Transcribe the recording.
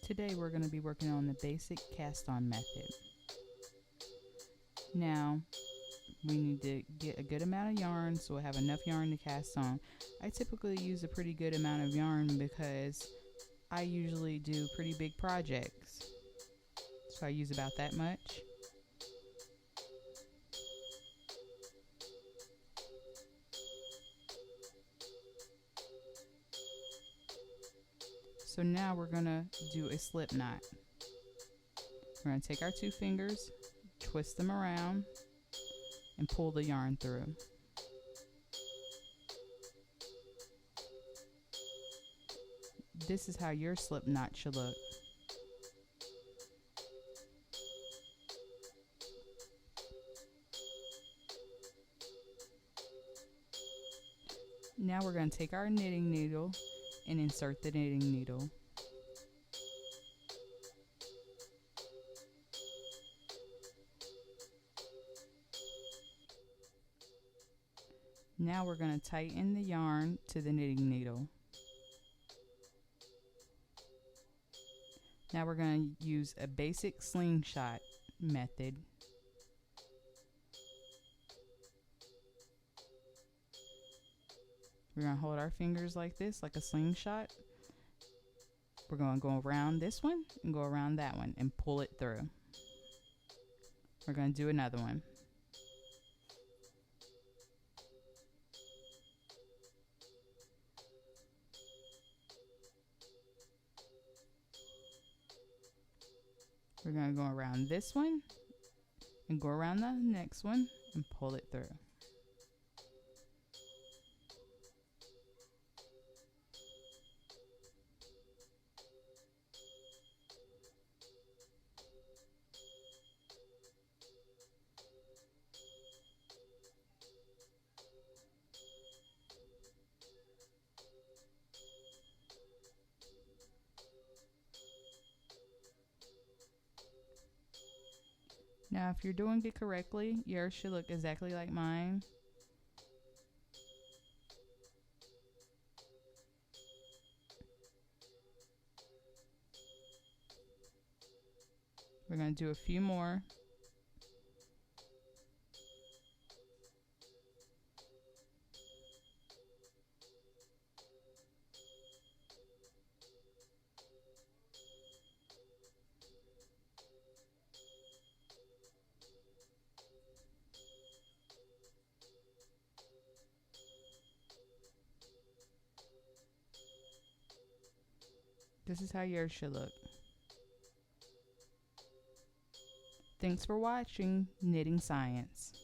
Today we're going to be working on the basic cast on method. Now we need to get a good amount of yarn so we'll have enough yarn to cast on. I typically use a pretty good amount of yarn because I usually do pretty big projects. So I use about that much. So now we're going to do a slip knot. We're going to take our two fingers, twist them around, and pull the yarn through. This is how your slip knot should look. Now we're going to take our knitting needle and insert the knitting needle. Now we're going to tighten the yarn to the knitting needle. Now we're going to use a basic slingshot method. We're going to hold our fingers like this, like a slingshot. We're going to go around this one and go around that one and pull it through. We're going to do another one. We're going to go around this one and go around the next one and pull it through. Now if you're doing it correctly, yours should look exactly like mine. We're going to do a few more. This is how yours should look. Thanks for watching Knitting Science.